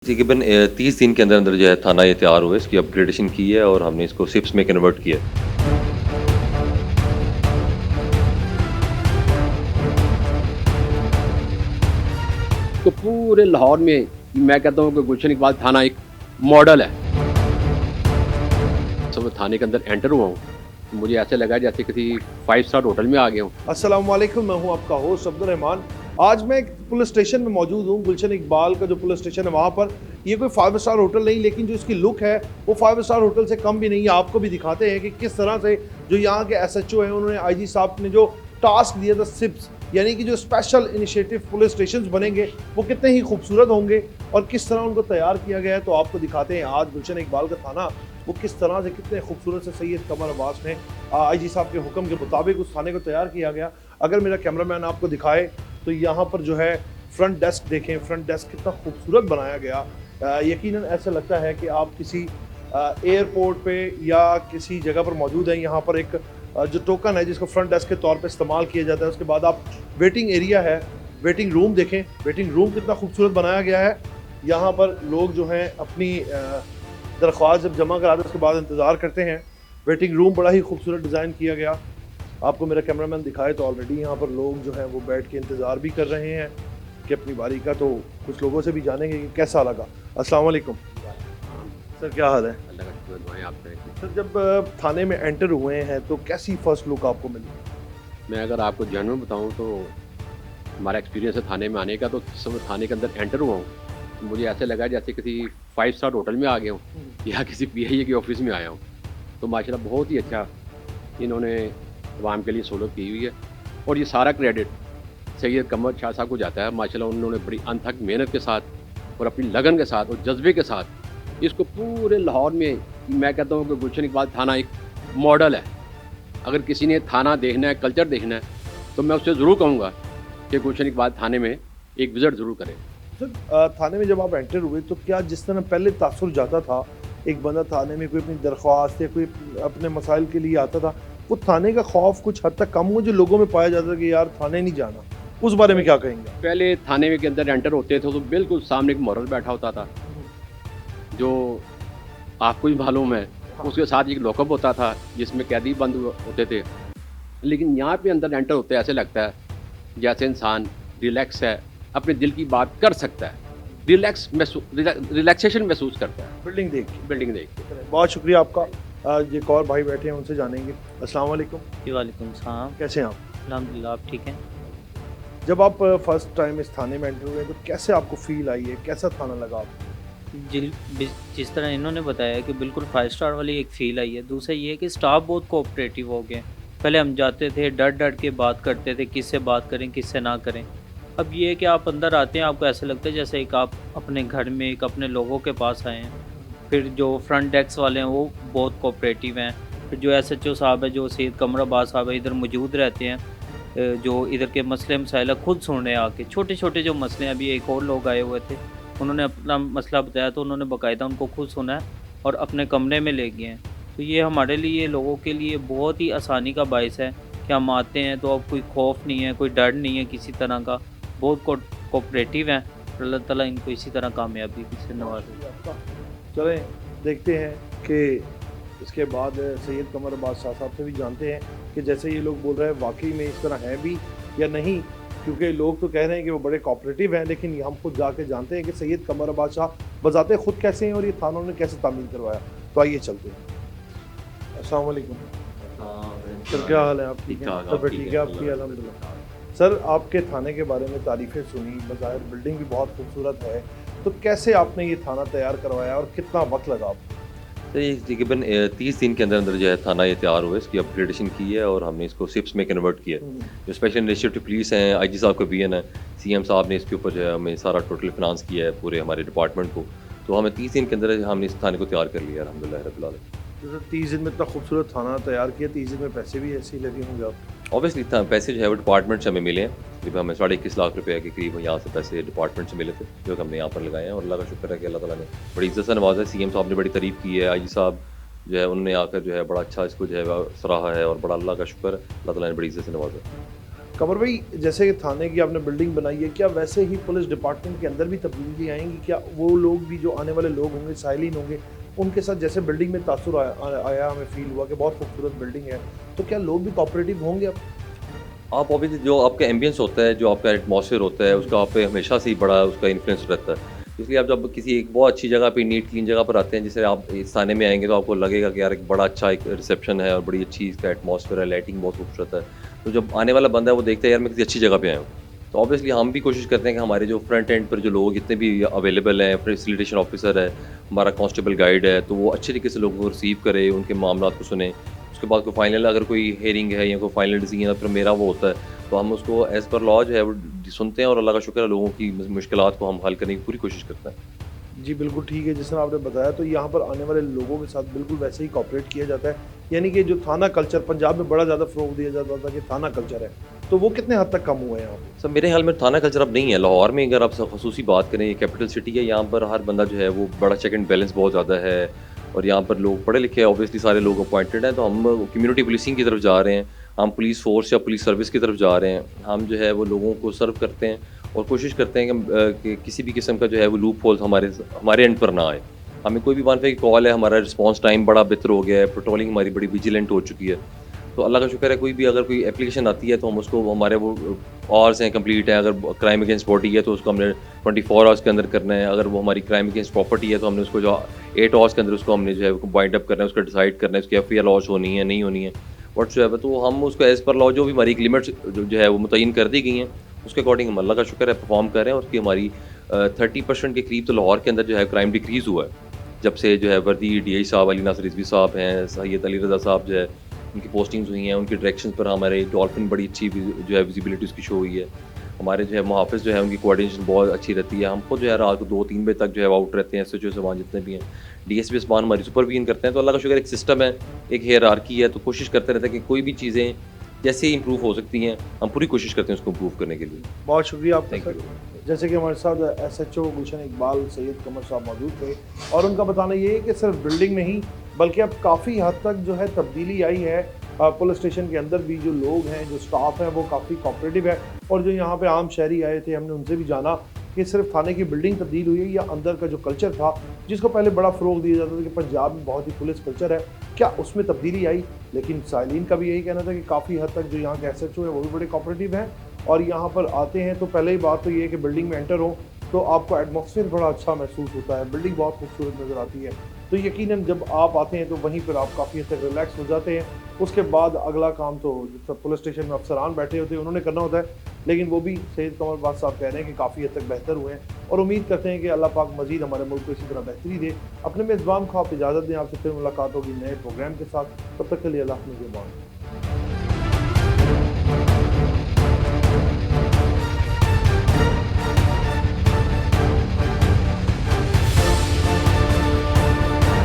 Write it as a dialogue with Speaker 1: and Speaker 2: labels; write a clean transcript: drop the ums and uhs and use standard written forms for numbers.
Speaker 1: तकरीबन 30 दिन के अंदर अंदर जो है थाना ये तैयार हुआ है। इसकी अपग्रेडेशन की है और हमने इसको सिप्स में कन्वर्ट किया है।
Speaker 2: तो पूरे लाहौर में मैं कहता हूँ कि गुलशन इकबाल थाना एक मॉडल है। तो मैं थाने के अंदर एंटर हुआ हूँ तो मुझे ऐसे लगा जैसे किसी 5 स्टार होटल में आ गया हूँ।
Speaker 3: अस्सलाम वालेकुम, मैं हूं आपका होस्ट अब्दुल रहमान। आज मैं एक पुलिस स्टेशन में मौजूद हूं। गुलशन इकबाल का जो पुलिस स्टेशन है वहां पर ये कोई 5 स्टार होटल नहीं, लेकिन जो इसकी लुक है वो 5 स्टार होटल से कम भी नहीं है। आपको भी दिखाते हैं कि किस तरह से जो यहाँ के एसएचओ हैं उन्होंने आईजी साहब ने जो टास्क दिया था सिप्स, यानी कि जो स्पेशल इनिशिएटिव पुलिस स्टेशन बनेंगे वो कितने ही खूबसूरत होंगे और किस तरह उनको तैयार किया गया है। तो आपको दिखाते हैं आज गुलशन इकबाल का थाना वो किस तरह से कितने खूबसूरत से सैयद कमर अब्बास ने आईजी साहब के हुक्म के मुताबिक उस थाने को तैयार किया गया। अगर मेरा कैमरामैन आपको दिखाए तो यहाँ पर जो है फ्रंट डेस्क देखें, फ्रंट डेस्क कितना खूबसूरत बनाया गया। यकीनन ऐसा लगता है कि आप किसी एयरपोर्ट पे या किसी जगह पर मौजूद हैं। यहाँ पर एक जो टोकन है जिसको फ्रंट डेस्क के तौर पे इस्तेमाल किया जाता है। उसके बाद आप वेटिंग एरिया है, वेटिंग रूम देखें, वेटिंग रूम कितना खूबसूरत बनाया गया है। यहाँ पर लोग जो हैं अपनी दरख्वास्त जब जमा कराते हैं उसके बाद इंतज़ार करते हैं। वेटिंग रूम बड़ा ही खूबसूरत डिज़ाइन किया गया। आपको मेरा कैमरामैन दिखाए तो ऑलरेडी यहाँ पर लोग जो हैं वो बैठ के इंतज़ार भी कर रहे हैं कि अपनी बारी का। तो कुछ लोगों से भी जानेंगे कि कैसा लगा। अस्सलाम वालेकुम सर, क्या हाल है?
Speaker 2: अल्लाह का शुक्र दुआएं आप करें।
Speaker 3: सर, जब थाने में एंटर हुए हैं तो कैसी फर्स्ट लुक आपको मिली?
Speaker 2: मैं अगर आपको जेन्युइन बताऊँ तो हमारा एक्सपीरियंस है थाने में आने का। तो जिस समय थाने के अंदर एंटर हुआ हूँ तो मुझे ऐसे लगा जैसे किसी 5 स्टार होटल में आ गया हूँ या किसी पीआईए के ऑफिस में आया हूँ। तो माशाल्लाह बहुत ही अच्छा इन्होंने आवाम के लिए सहूलत की हुई है और ये सारा क्रेडिट सैयद कमर शाह साहब को जाता है। माशाल्लाह उन्होंने बड़ी अनथक मेहनत के साथ और अपनी लगन के साथ और जज्बे के साथ इसको पूरे लाहौर में मैं कहता हूँ कि गुलशन इकबाल थाना एक मॉडल है। अगर किसी ने थाना देखना है, कल्चर देखना है, तो मैं उससे ज़रूर कहूँगा कि गुलशन इकबाल थाने में एक विज़िट ज़रूर करें।
Speaker 3: सर, थाने में जब आप एंटर हुए तो क्या जिस तरह पहले तासुर जाता था, एक बंदा थाने में कोई अपनी दरख्वास्त या कोई अपने मसाइल के लिए आता था, वो थाने का खौफ कुछ हद तक कम हुआ जो लोगों में पाया जाता था कि यार थाने नहीं जाना, उस बारे में क्या कहेंगे?
Speaker 2: पहले थाने में के अंदर एंटर होते थे तो बिल्कुल सामने एक मोरल बैठा होता था जो आपको भी मालूम है। उसके साथ एक लॉकअप होता था जिसमें कैदी बंद होते थे। लेकिन यहाँ पे अंदर एंटर होते ऐसे लगता है जैसे इंसान रिलैक्स है, अपने दिल की बात कर सकता है, रिलैक्सेशन महसूस करता है
Speaker 3: बिल्डिंग देख
Speaker 2: के।
Speaker 3: बहुत शुक्रिया आपका। एक और भाई बैठे हैं, उनसे जानेंगे। अस्सलाम वालेकुम।
Speaker 4: जी वालेकुम सलाम।
Speaker 3: कैसे हैं आप?
Speaker 4: अल्हम्दुलिल्लाह, आप ठीक हैं?
Speaker 3: जब आप फर्स्ट टाइम इस थाने में एंटर हुए तो कैसे आपको फील आई है, कैसा थाना लगा आपको?
Speaker 4: जिस तरह इन्होंने बताया कि बिल्कुल 5 स्टार वाली एक फ़ील आई है। दूसरा ये है कि स्टाफ बहुत कोऑपरेटिव हो गए। पहले हम जाते थे डट डट के बात करते थे, किससे बात करें किससे ना करें। अब ये है कि आप अंदर आते हैं, आपको ऐसा लगता है जैसे एक आप अपने घर में एक अपने लोगों के पास आए हैं। फिर जो फ्रंट डेस्क वाले हैं वो बहुत कोऑपरेटिव हैं। फिर जो एसएचओ साहब है, जो सैयद कमर अब्बास साहब है, इधर मौजूद रहते हैं। जो इधर के मसले मसाइल खुद सुनने आके छोटे छोटे जो मसले हैं, अभी एक और लोग आए हुए थे, उन्होंने अपना मसला बताया तो उन्होंने बाकायदा उनको खुद सुना है और अपने कमरे में ले गए हैं। तो ये हमारे लिए लोगों के लिए बहुत ही आसानी का बायस है कि हम आते हैं तो अब कोई खौफ नहीं है, कोई डर नहीं है किसी तरह का। बहुत कोऑपरेटिव हैं। अल्लाह ताला इनको इसी तरह कामयाबी से नवाजे।
Speaker 3: चलें देखते हैं कि इसके बाद सैयद कमर अब्बास शाह साहब से भी जानते हैं कि जैसे ये लोग बोल रहे हैं वाकई में इस तरह है भी या नहीं, क्योंकि लोग तो कह रहे हैं कि वो बड़े कोऑपरेटिव हैं, लेकिन हम खुद जाके जानते हैं कि सैयद कमर अब्बास शाह बजाते खुद कैसे हैं और ये थाना ने कैसे तामील करवाया। तो आइए चलते हैं। अस्सलाम वालेकुम सर, क्या हाल है? आप ठीक हैं? सब ठीक है आपकी? अल्हम्दुलिल्लाह। सर, आपके थाने के बारे में तारीफ़ें सुनी, बज़ाहिर बिल्डिंग भी बहुत खूबसूरत है, तो कैसे आपने ये थाना तैयार करवाया और कितना वक्त लगा आपको?
Speaker 1: तो ये तकरीबन 30 दिन के अंदर अंदर जो है थाना ये तैयार हुआ है। इसकी अपग्रेडेशन की है और हमने इसको सिप्स में कन्वर्ट किया है। जो स्पेशल इनिशिएटिव पुलिस हैं, आईजी साहब का बीएन है, सीएम साहब ने इसके ऊपर जो है हमें सारा टोटल फिनांस किया है पूरे हमारे डिपार्टमेंट को। तो हमें 30 दिन के अंदर हमने इस थाने को तैयार कर लिया अल्हम्दुलिल्लाह रब्बिल आलमीन।
Speaker 3: जैसे 30 दिन में इतना खूबसूरत थाना तैयार किया, 30 दिन में पैसे भी ऐसे ही लगे होंगे आप?
Speaker 1: ऑब्वियसली पैसे जो है वो डिपार्टमेंट से हमें मिले हैं। करीब हमें 21.5 लाख रुपए के करीब यहाँ से पैसे डिपार्टमेंट से मिले थे जो कि हमने यहाँ पर लगाए हैं। और अल्लाह का शुक्र है कि अल्लाह ताला ने बड़ी इज्जत से नवाजा है। सीएम साहब ने बड़ी तारीफ़ की है, आईजी साहब जो है उन्होंने आकर जो है बड़ा अच्छा इसको जो है सराहा है और बड़ा अल्लाह का शुक्र, अल्लाह ताला ने बड़ी इज्जत से नवाजा।
Speaker 3: कमर भाई, जैसे थाने की आपने बिल्डिंग बनाई है, क्या वैसे ही पुलिस डिपार्टमेंट के अंदर भी तब्दीली आएंगी? क्या वो लोग भी जो आने वाले लोग होंगे, साइलिन होंगे, उनके साथ जैसे बिल्डिंग में तासुर आया हमें फील हुआ कि बहुत खूबसूरत बिल्डिंग है, तो क्या लोग भी कोऑपरेटिव होंगे अब?
Speaker 1: आप ऑब्वियसली जो आपका एम्बियंस होता है, जो आपका एटमॉस्फेयर होता है, उसका आप पे हमेशा से ही बड़ा उसका इन्फ्लुएंस रहता है। इसलिए आप जब किसी एक बहुत अच्छी जगह पे, नीट क्लीन जगह पर आते हैं, जैसे आप इस थाने में आएँगे तो आपको लगेगा कि यार एक बड़ा अच्छा एक रिसेप्शन है और बड़ी अच्छी इसका एटमॉस्फेयर है, लाइटिंग बहुत खूबसूरत है। तो जब आने वाला बंदा है वो देखता है यार मैं किसी अच्छी जगह पे आया हूँ। तो ऑब्वियसली हम भी कोशिश करते हैं कि हमारे जो फ्रंट एंड पर जो लोग जितने भी अवेलेबल हैं, फैसिलिटेशन ऑफिसर है, हमारा कांस्टेबल गाइड है, तो वो अच्छे तरीके से लोगों को रिसीव करे, उनके मामलात को सुने। उसके बाद कोई फाइनल अगर कोई हेयरिंग है या कोई फाइनल डिसीजन है, फिर मेरा वो होता है, तो हम उसको एज़ पर लॉ जो है वो सुनते हैं और अल्लाह का शुक्र है लोगों की मुश्किलात को हम हल करने की पूरी कोशिश करते हैं।
Speaker 3: जी बिल्कुल ठीक है, जिस तरह आपने बताया, तो यहाँ पर आने वाले लोगों के साथ बिल्कुल वैसे ही कोऑपरेट किया जाता है। यानी कि जो थाना कल्चर पंजाब में बड़ा ज़्यादा फ़रोग़ दिया जाता था कि थाना कल्चर है, तो वो कितने हद तक कम हुआ है यहाँ पे?
Speaker 1: सर मेरे ख्याल में थाना कल्चर अब नहीं है। लाहौर में अगर आप ख़ुसूसी बात करें, ये कैपिटल सिटी है, यहाँ पर हर बंदा जो है वो बड़ा चेक एंड बैलेंस बहुत ज़्यादा है और यहाँ पर लोग पढ़े लिखे हैं, ऑब्वियसली सारे लोग अपॉइंटेड हैं, तो हम कम्युनिटी पुलिसिंग की तरफ जा रहे हैं, हम पुलिस फ़ोर्स या पुलिस सर्विस की तरफ जा रहे हैं। हम जो है वो लोगों को सर्व करते हैं और कोशिश करते हैं कि किसी भी किस्म का जो है वो लूप होल्स हमारे एंड पर ना आए। हमें कोई भी 1 कॉल है, हमारा रिस्पॉन्स टाइम बड़ा बेहतर हो गया है, पेट्रोलिंग हमारी बड़ी विजिलेंट हो चुकी है। तो अल्लाह का शुक्र है, कोई भी अगर कोई एप्लीकेशन आती है तो हम उसको, हमारे वो आवर्स हैं कंप्लीट है, अगर क्राइम अगेंस्ट बॉडी है तो उसको हमने 24 आवर्स के अंदर करना है, अगर वो हमारी क्राइम अगेंस्ट प्रॉपर्टी है तो हमने उसको जो 8 आवर्स के अंदर उसको हमने जो है वाइंड अप करना है, उसका डिसाइड करना है, उसकी FIR लॉन्च होनी है नहीं होनी है व्हाट्सएवर। तो हम उसको एज़ पर लॉ जो भी हमारी एक लिमिट्स जो है वो मुतय्यन कर दी गई हैं, उसके अकॉर्डिंग हम अल्लाह का शुक्र है परफॉर्म कर रहे हैं। और उसकी हमारी 30% के करीब तो लाहौर के अंदर जो है क्राइम डिक्रीज़ हुआ है, जब से जो है वर्दी DI साहब, अली नासिर रिजवी साहब हैं, सैयद अली रज़ा साहब जो है उनकी पोस्टिंग्स हुई हैं, उनके डायरेक्शन पर हमारे डॉल्फिन बड़ी अच्छी जो है विजिबिलिटी उसकी शो हुई है। हमारे जो है मुहाफ़िज़ जो है उनकी कोऑर्डिनेशन बहुत अच्छी रहती है। हम खुद जो है रात को 2-3 बजे तक जो है आउट रहते हैं, SHO सामान जितने भी हैं, DSP सामान हमारी सुपरविजन करते हैं। तो अल्लाह का शुक्र एक सिस्टम है, एक हायरार्की है, तो कोशिश करते रहते हैं कि कोई भी चीज़ें जैसे ही इंप्रूव हो सकती हैं, हम पूरी कोशिश करते हैं उसको इंप्रूव करने के लिए।
Speaker 3: बहुत शुक्रिया आपका
Speaker 1: Thank
Speaker 3: सर। जैसे कि हमारे साथ SHO गुलशन इकबाल सैयद कमर साहब मौजूद थे और उनका बताना ये है कि सिर्फ बिल्डिंग नहीं बल्कि अब काफ़ी हद तक जो है तब्दीली आई है। पुलिस स्टेशन के अंदर भी जो लोग हैं, जो स्टाफ है, वो काफ़ी कोऑपरेटिव है। और जो यहाँ पे आम शहरी आए थे, हमने उनसे भी जाना कि सिर्फ थाने की बिल्डिंग तब्दील हुई है या अंदर का जो कल्चर था, जिसको पहले बड़ा फ़रोग़ दिया जाता था कि पंजाब में बहुत ही पुलिस कल्चर है, क्या उसमें तब्दीली आई? लेकिन साइलिन का भी यही कहना था कि काफ़ी हद तक जो यहाँ के SHO है वो भी बड़े कोऑपरेटिव हैं और यहाँ पर आते हैं तो पहले ही बात तो ये है कि बिल्डिंग में एंटर हो तो आपको एटमॉस्फेयर बड़ा अच्छा महसूस होता है, बिल्डिंग बहुत खूबसूरत नज़र आती है। तो यकीनन जब आप आते हैं तो वहीं पर आप काफ़ी हद तक रिलैक्स हो जाते हैं। उसके बाद अगला काम तो पुलिस स्टेशन में अफसरान बैठे होते हैं, उन्होंने करना होता है, लेकिन वो भी सैयद कमर बात साहब कह रहे हैं कि काफ़ी हद तक बेहतर हुए हैं और उम्मीद करते हैं कि अल्लाह पाक मज़ीद हमारे मुल्क को इसी तरह बेहतरी दे। अपने मेज़बान को आप इजाज़त दें, आपसे फिर मुलाकात होगी नए प्रोग्राम के साथ। तब तक के लिए अल्लाह हाफ़िज़।